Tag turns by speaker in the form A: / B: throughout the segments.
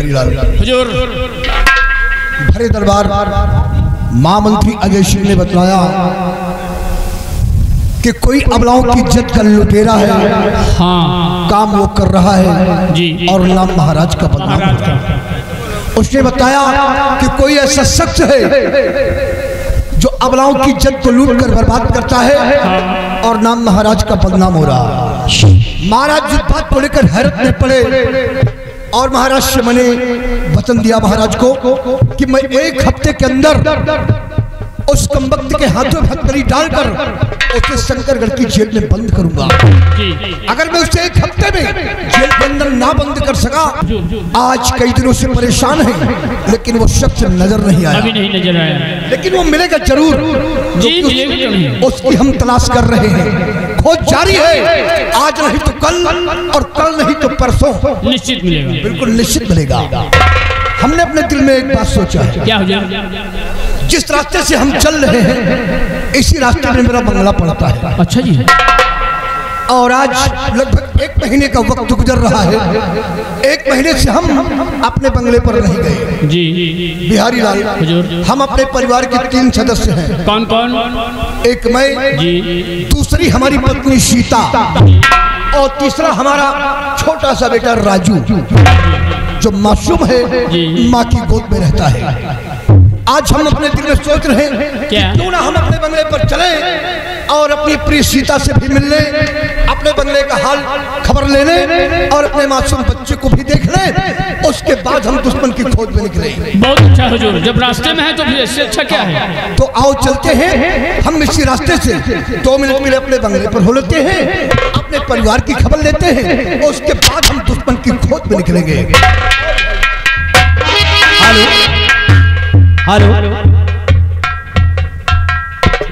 A: बिहारी लाल
B: हुजूर।
A: भरे दरबार महामंत्री अजय सिंह ने बतलाया कि कोई अबलाओं की इज्जत का लुटेरा है।
B: हाँ,
A: काम वो कर रहा है
B: जी।
A: और नाम महाराज का बदनाम। उसने बताया कि कोई ऐसा शख्स है जो अबलाओं की इज्जत को लूट कर बर्बाद करता है और नाम महाराज का बदनाम हो रहा है। महाराज जिस बात को लेकर हैरत में पड़े और महाराज से मैंने वचन दिया महाराज को कि मैं 1 हफ्ते के अंदर उस कमबख्त के हाथों में हथकड़ी डालकर उसे शंकरगढ़ की जेल में बंद करूंगा। अगर मैं उसे 1 हफ्ते में जेल के अंदर ना बंद कर सका, आज कई दिनों से परेशान है लेकिन वो शख्स नजर नहीं आया।
B: अभी नहीं नजर आया,
A: लेकिन वो मिलेगा जरूर। उसकी हम तलाश कर रहे हैं, खोज जारी है। आज नहीं तो कल और कल नहीं तो परसों
B: निश्चित मिलेगा,
A: बिल्कुल निश्चित मिलेगा। हमने अपने दिल में एक बात सोचा है।
B: क्या हुजूर?
A: जिस रास्ते से हम चल रहे हैं इसी रास्ते में मेरा बंगला पड़ता है।
B: अच्छा जी।
A: और आज लगभग 1 महीने का वक्त गुजर रहा है। 1 महीने से हम अपने बंगले पर नहीं गए।
B: जी
A: बिहारी लाल
B: हुजूर।
A: हम अपने परिवार के 3 सदस्य हैं।
B: कौन कौन?
A: एक मैं
B: जी,
A: दूसरी हमारी पत्नी सीता और तीसरा हमारा छोटा सा बेटा राजू जो मासूम है, माँ की गोद में रहता है। आज हम अपने दिल में सोच रहे हैं कि क्यों ना हम अपने बंगले पर चलें और अपनी प्रिय सीता से भी मिलने, अपने बंगले का हाल खबर लेने और अपने मासूम बच्चे को भी देख लें। उसके बाद हम दुश्मन की खोज में निकले।
B: बहुत अच्छा हुजूर। जब रास्ते में है तो फिर इससे अच्छा क्या है?
A: तो आओ चलते हैं। हम इसी रास्ते से 2 मिनट के लिए अपने बंगले पर हो लेते हैं, अपने परिवार की खबर लेते हैं और उसके बाद हम दुश्मन की खोज में निकलेंगे।
C: हेलो हेलो,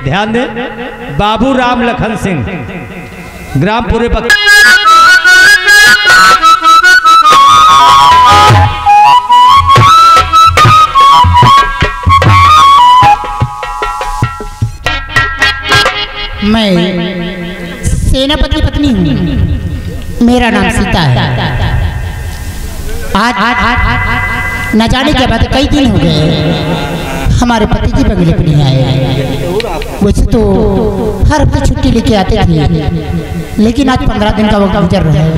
C: ध्यान दें। बाबू राम लखन सिंह, ग्राम पूरे
D: मैं सेनापति पत्नी हूँ। मेरा नाम सीता है। आज न जाने के बाद कई दिन हो गए हमारे पति जी बंगले पर नहीं आए। वैसे तो हर हफ्ते छुट्टी लेके आते थे, लेकिन आज 15 दिन का वक्त गुजर रहा है,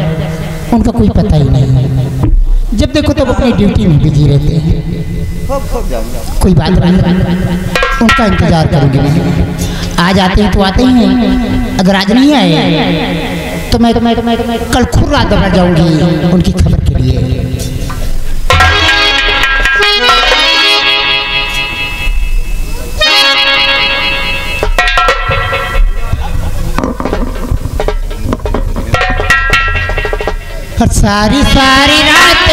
D: उनका कोई पता ही नहीं। जब देखो तब अपनी ड्यूटी में बिजी रहते हैं। कोई बात नहीं, उनका इंतजार करूंगी मैं। आज आते हैं तो आते ही हैं, अगर आज नहीं आए तो मैं कल खुद रात दौड़ा जाऊंगी उनकी खबर के लिए। सारी सारी रात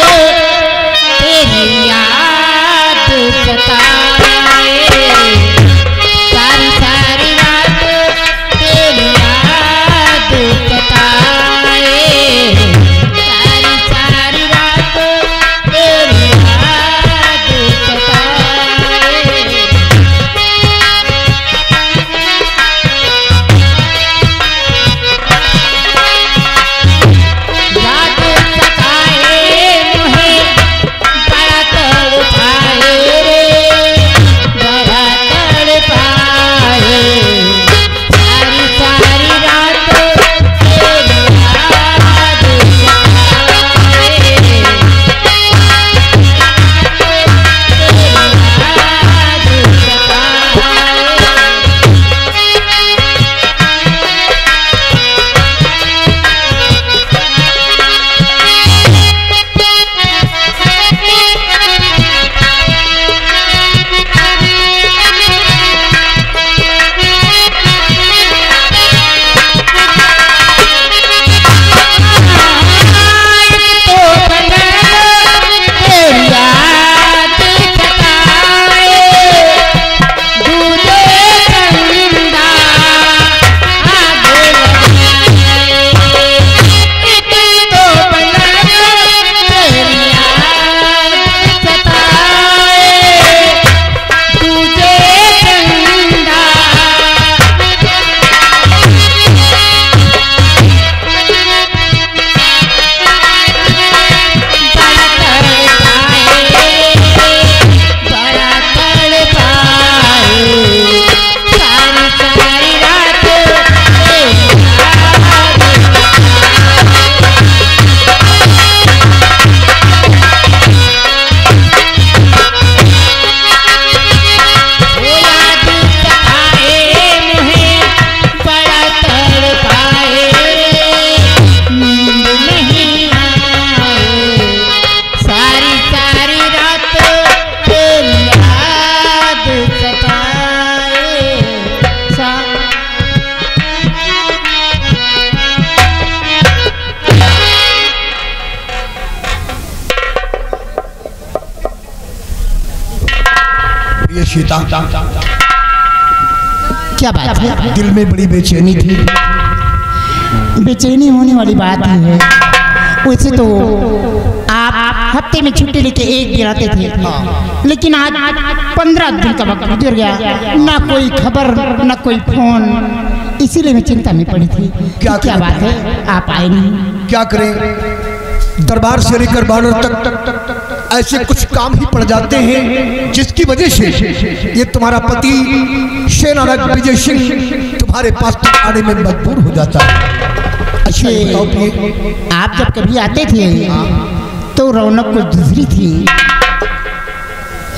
D: तेरी याद सताए, सारी सारी रात तेरी याद सताए, सारी सारी रात तेरी याद सताए। याद सताए मुझे बड़ा तड़पाए रे।
A: सीता,
D: क्या बात है?
A: दिल में बड़ी बेचैनी थी।
D: बेचैनी होने वाली बात ही है। वैसे तो आप हफ्ते में छुट्टी लेके एक दिन आते थे, लेकिन आज 15 दिन का वक्त गुजर गया, ना कोई खबर ना कोई फोन, इसीलिए मैं चिंता में पड़ी थी। क्या बात है आप आए नहीं?
A: क्या करें, दरबार से लेकर बॉर्डर तक ऐसे कुछ काम ही पड़ जाते हैं जिसकी वजह से ये तुम्हारा पति सेनानायक विजय सिंह तुम्हारे पास आने में मजबूर हो जाता है। अच्छा
D: आप जब कभी आते थे तो रौनक को दूसरी थी,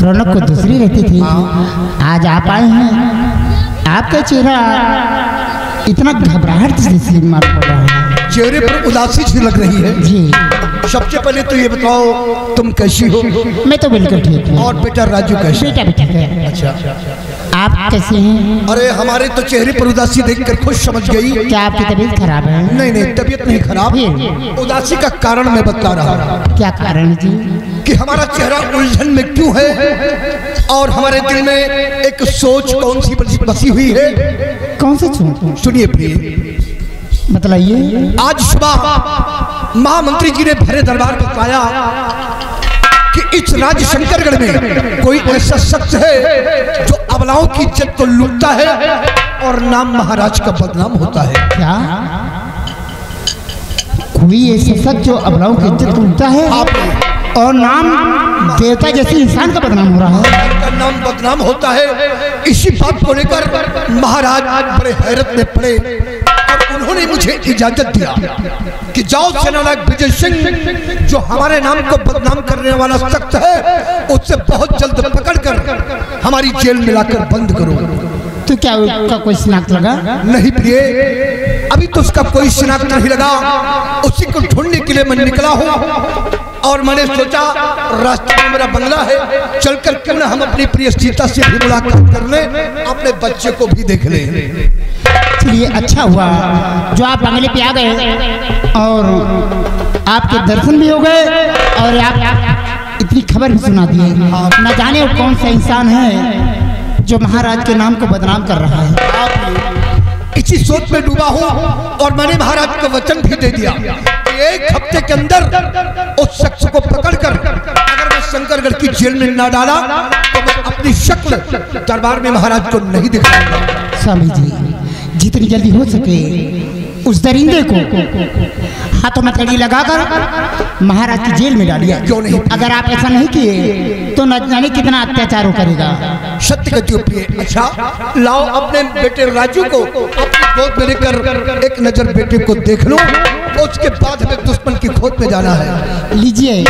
D: रौनक को दूसरी रहती थी। आज आप आए हैं, आपका चेहरा इतना घबराहट से मार पड़ रहा है,
A: चेहरे पर उदासी सी लग रही है
D: जी।
A: सबसे पहले तो ये बताओ तुम कैसी हो?
D: मैं तो बिल्कुल ठीक हूँ।
A: और बेटा राजू कैसा?
D: बेटा भी ठीक है।
A: अच्छा,
D: आप कैसे हैं?
A: अरे हमारे तो चेहरे पर उदासी देखकर खुश समझ गई।
D: क्या आपकी तबीयत खराब है?
A: नहीं नहीं, तबीयत नहीं खराब, उदासी का कारण मैं बता रहा हूँ।
D: क्या कारण जी?
A: कि हमारा चेहरा उलझन में क्यों है और हमारे दिल में एक सोच कौन सी बसी हुई है।
D: कौन सी सोच?
A: सुनिए प्रिय,
D: बतलाइए।
A: आज सुबह महामंत्री जी ने भरे दरबार में बताया कि इस राज्य शंकरगढ़ में कोई ऐसा शख्स है जो अबलाओं की इज्जत को लूटता है और नाम महाराज का बदनाम होता है।
D: क्या कोई ऐसा शख्स जो अबलाओं की इज्जत लूटता है और नाम देवता जैसे इंसान का बदनाम हो रहा है?
A: का नाम बदनाम होता है। इसी बात को लेकर महाराज बड़े हैरत में पड़े और उन्होंने मुझे इजाजत दिया कि जाओ सेनानायक विजय सिंह जो हमारे नाम को बदनाम करने वाला शख्स है उससे बहुत जल्द पकड़कर हमारी जेल में लाकर बंद करो।
D: तो क्या उसका कोई शिनाख्त लगा?
A: नहीं प्रिय, अभी तो उसका कोई शिनाख्त नहीं लगा। उसी को ढूंढने के लिए मैं निकला हूँ और मैंने सोचा रास्ते में मेरा बंगला है, चलकर क्यों ना हम अपनी प्रिय सीता से भी मुलाकात कर लें, अपने बच्चे को भी देख लें।
D: चलिए अच्छा हुआ जो आप बंगले पे आ गए और आपके दर्शन भी हो गए और आप इतनी खबर भी सुना दी। न जाने वो कौन सा इंसान है जो महाराज के नाम को बदनाम कर रहा है।
A: इसी सोच में डूबा हूँ और मैंने महाराज को वचन भी दे दिया कि एक हफ्ते के अंदर उस शख्स को पकड़कर अगर मैं शंकरगढ़ की जेल में ना डाला तो मैं अपनी शक्ल दरबार में महाराज को नहीं दिखाऊंगा।
D: स्वामी जी, जितनी जल्दी हो सके उस दरिंदे को हाथों में कड़ी लगाकर महाराज की जेल में डालिए।
A: क्यों नहीं?
D: अगर आप ऐसा नहीं किए तो न जाने कितना अत्याचार करेगा।
A: सत्य कहती हो प्रिय। अच्छा लाओ अपने बेटे राजू को अपनी गोद में लेकर एक नजर बेटे को देख लो, उसके बाद हमें दुश्मन की खोज में जाना है।
D: लीजिए।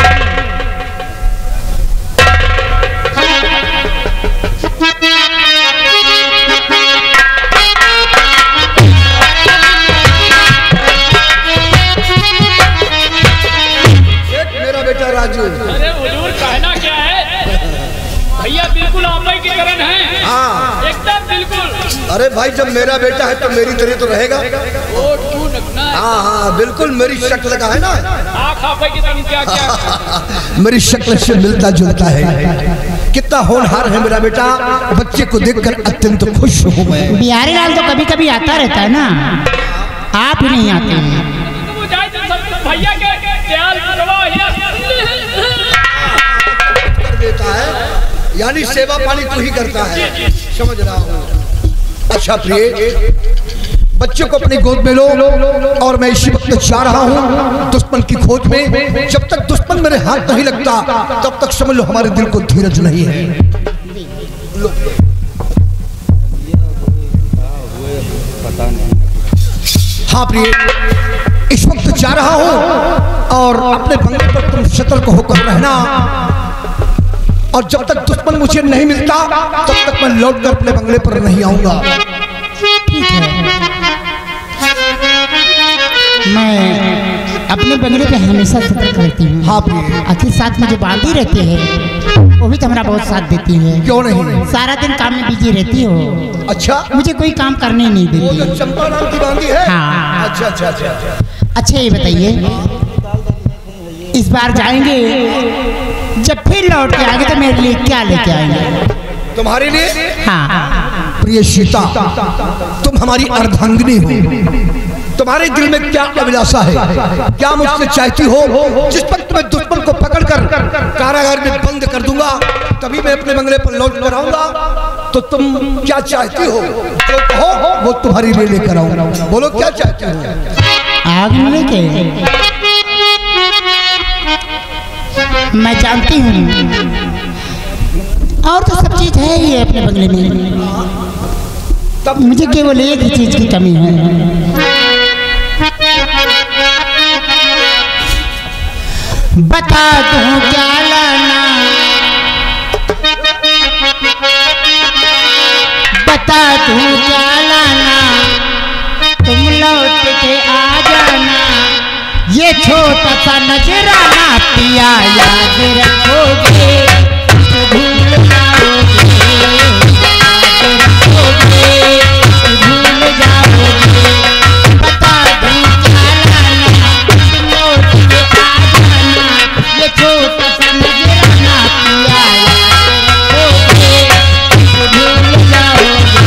A: राजू,
B: अरे हुजूर कहना क्या है भैया, बिल्कुल आप ही की तरह है।
A: हाँ
B: एकदम बिल्कुल।
A: अरे भाई जब मेरा बेटा है तो मेरी तरह तो रहेगा। हाँ हाँ बिल्कुल, मेरी शक्ल का है ना,
B: क्या
A: मेरी शक्ल से मिलता जुलता है। कितना होनहार है मेरा बेटा, बच्चे को देखकर अत्यंत खुश हूँ मैं।
D: बिहारी लाल तो कभी कभी आता रहता है ना, आप ही नहीं आते हैं।
B: भैया के
A: कर देता है, यानी सेवा पानी तू ही करता है, समझ रहा हूँ। अच्छा प्रिय, बच्चे को अपनी गोद में लो और मैं इसी वक्त जा रहा हूँ दुश्मन की खोज में। जब तक दुश्मन मेरे हाथ नहीं लगता तब तक समझ लो हमारे दिल को धीरज नहीं है। हाँ प्रिय, इस वक्त जा रहा हूँ और अपने बंगले पर तुम सतर्क होकर रहना, और जब तक दुश्मन मुझे नहीं मिलता तब तक मैं लौट कर अपने बंगले पर नहीं आऊंगा।
D: ठीक है, मैं अपने बंगले पे हमेशा सतर्क रहती हूँ।
A: हाँ प्रिय।
D: आखिर साथ में जो बांधी रहती है वो भी तो हमारा बहुत साथ देती है।
A: क्यों नहीं?
D: सारा दिन काम में बिजी रहती हो।
A: अच्छा,
D: मुझे कोई काम करने नहीं
A: वो
D: देती।
A: जो चंपा नाम की बांधी है?
D: हाँ।
A: अच्छा अच्छा अच्छा।
D: अच्छा ये बताइए, इस बार जाएंगे जब फिर लौट के आएंगे तो मेरे लिए क्या लेके आएंगे?
A: तुम्हारे लिए
D: हाँ।
A: प्रिय सीता, तुम हमारी अर्धांगिनी हो। तुम्हारे दिल में क्या अभिलाषा है, क्या मुझसे चाहती हो? जिस पर तुम्हें दुश्मन को पकड़कर कारागार में बंद कर दूंगा, तभी मैं अपने बंगले पर लौट कर आऊंगा। तो तुम क्या चाहती हो, जो कहो वो तुम्हारी लिए लेकर आऊंगा। बोलो क्या चाहती हो?
D: आग लेके मैं जानती हूँ, और तो सब चीज है ही अपने बंगले में, तब मुझे केवल एक ही चीज की कमी है। बता दूं क्या लाना, बता दूं क्या लाना, तुम लौट के आ जाना। ये छोटा सा नजराना पिया याद रखोगे, भूल जाओगे, याद रखोगे, भूल जाओगे। बता दूं क्या लाना, तुम लौट के आ जाना। ये छोटा सा नजराना पिया याद रखोगे, भूल जाओगे, याद रखोगे।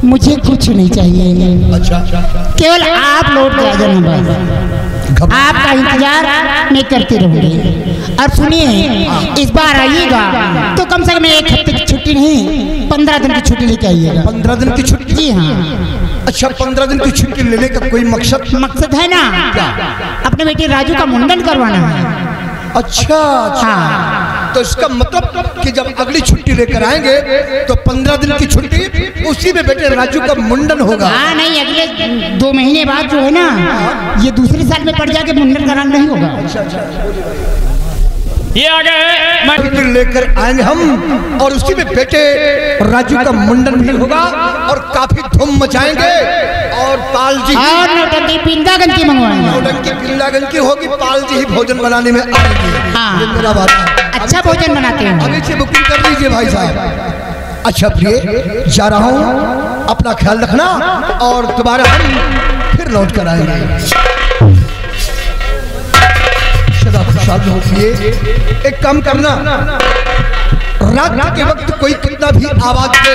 D: मुझे कुछ नहीं चाहिए,
A: अच्छा
D: केवल आप लौट के आ जाना बस। आपका इंतजार मैं करती रहूंगी। और सुनिए, इस बार आइएगा तो कम से कम 1 हफ्ते की छुट्टी नहीं, 15 दिन की छुट्टी लेके आइएगा।
A: 15 दिन की छुट्टी?
D: जी हाँ।
A: अच्छा, 15 दिन की छुट्टी लेने का कोई मकसद
D: है ना? अपने बेटे राजू का मुंडन करवाना है।
A: अच्छा
D: हाँ।
A: तो इसका मतलब कि जब अगली छुट्टी लेकर आएंगे तो 15 दिन की छुट्टी, उसी में बेटे राजू का मुंडन होगा।
D: हाँ नहीं, अगले 2 महीने बाद जो है ना, ये दूसरे साल में पड़ जाके मुंडन कराना नहीं होगा।
B: ये आ गए
A: लेकर आएंगे हम, और उसी में बेटे राजू का मुंडन भी होगा और काफी धूम मचाएंगे। और पाल जी
D: और नौटंकी पिंडागन की मंगवाएंगे।
A: नौटंकी पिंडागन की होगी, पाल जी ही भोजन बनाने में आएंगे।
D: हाँ।
A: ये मेरा बात है।
D: अच्छा भोजन बनाते हैं।
A: अभी से बुकिंग कर लीजिए भाई साहब। अच्छा प्रिय, जा रहा हूँ, अपना ख्याल रखना और दोबारा हम फिर लौट कर आएंगे। सदा खुशहाल रहिए। एक काम करना, रात के वक्त कोई कितना भी आवाज दे,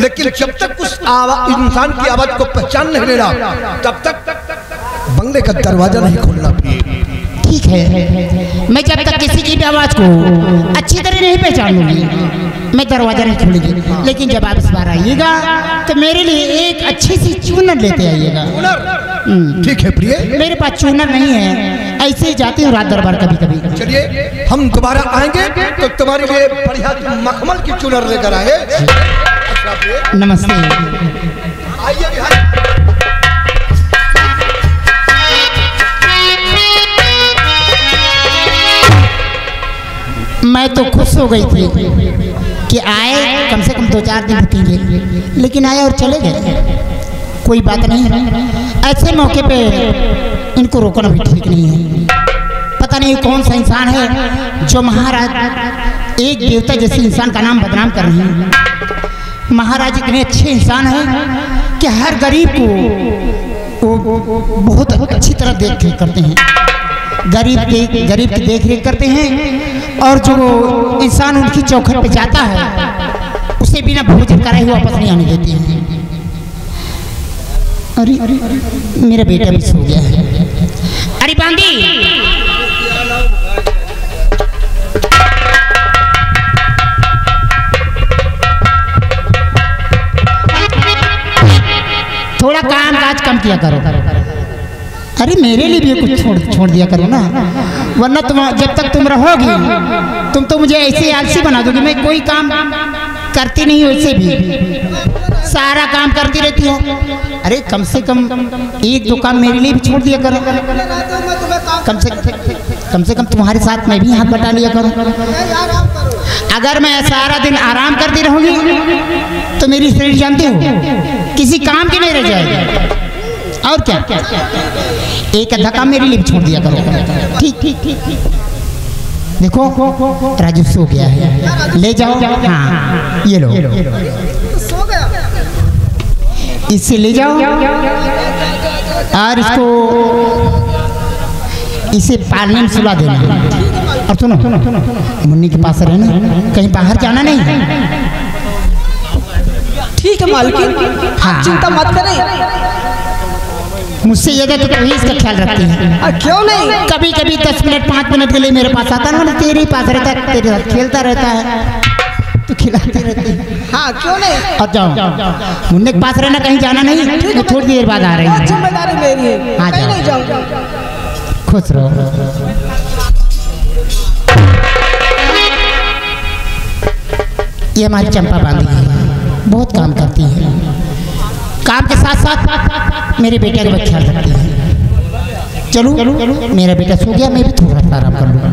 A: लेकिन जब तक उस इंसान की आवाज को पहचान नहीं ले रहा, तब तक बंगले का दरवाजा नहीं खोलना।
D: ठीक है, मैं जब तक किसी की भी आवाज को अच्छी तरह नहीं पहचान लूंगी, मैं दरवाजा नहीं खोलूंगी। लेकिन जब आप इस बार आइएगा तो मेरे लिए एक अच्छी सी चूनर लेते आइएगा।
A: ठीक है प्रिय।
D: मेरे पास चूनर नहीं है, ऐसे ही जाती हूँ रात दरबार कभी कभी।
A: चलिए, हम दोबारा आएंगे तो तुम्हारे लिए बढ़िया मखमल की चूनर लेकर आएंगे।
D: नमस्ते।
A: आइए बिहारी।
D: मैं तो खुश हो गई थी कि आए, कम से कम 2-4 दिन रुकेंगे, लेकिन आए और चले गए। कोई बात नहीं, ऐसे मौके पे इनको रोकना भी ठीक नहीं है। पता नहीं कौन सा इंसान है जो महाराज एक देवता जैसे इंसान का नाम बदनाम कर रहे हैं। महाराज इतने अच्छे इंसान हैं कि हर गरीब को बहुत अच्छी तरह देख रेख करते हैं, गरीब की देख रेख करते हैं। और जो इंसान उनकी चौखट पे जाता है उसे बिना भोजन कराए हुए वापस नहीं आने देते हैं। अरे मेरा बेटा भी सो गया है। अरे बांदी, थोड़ा काम काज कम किया करो। अरे मेरे लिए भी कुछ छोड़ दिया करो ना, वरना तुम जब तक तुम रहोगी तुम तो मुझे ऐसे आलसी बना दोगी। मैं कोई काम करती नहीं, वैसे भी सारा काम करती रहती हो। अरे कम से कम 1-2 काम मेरे लिए भी छोड़ दिया करो। कम से कम तुम्हारे साथ मैं भी हाथ बटा लिया करूं। अगर मैं सारा दिन आराम करती रहूंगी तो मेरी शरीर जानते हो किसी काम की नहीं रह जाएगी। और क्या, एक आधा काम मेरे लिए भी छोड़ दिया करो। ठीक। देखो राजू सो गया है, ले जाओ। हाँ ये लो, इससे ले जाओ और इसे पालने में सुला देना। और सुनो, मुन्नी के पास रहना, कहीं बाहर जाना नहीं।
E: ठीक है मालकिन,
D: हाँ,
E: चिंता मत करें।
D: मुझसे ज्यादा तो तू इसका ख्याल रखती है।
E: क्यों नहीं?
D: कभी कभी 10 मिनट 5 मिनट के लिए मेरे पास आता ना, तेरे ही पास रहता है, तेरे साथ खेलता रहता है, तो खिलाती रहती है।
E: हाँ क्यों नहीं?
D: और जाओ, मुन्ने के पास रहना, कहीं जाना नहीं। मैं थोड़ी देर बाद आ रही हूँ।
E: जिम्मेदारी मेरी है,
D: हाँ
E: कहीं नहीं
D: जाओ,
E: जाऊंगा।
D: खुश रहो। ये हमारी चंपा बांधी है, बहुत काम करती है। काम के साथ साथ मेरे बेटे का ख्याल रखती है। चलो, मेरा बेटा सो गया, मैं भी थोड़ा सा आराम कर लूँगा।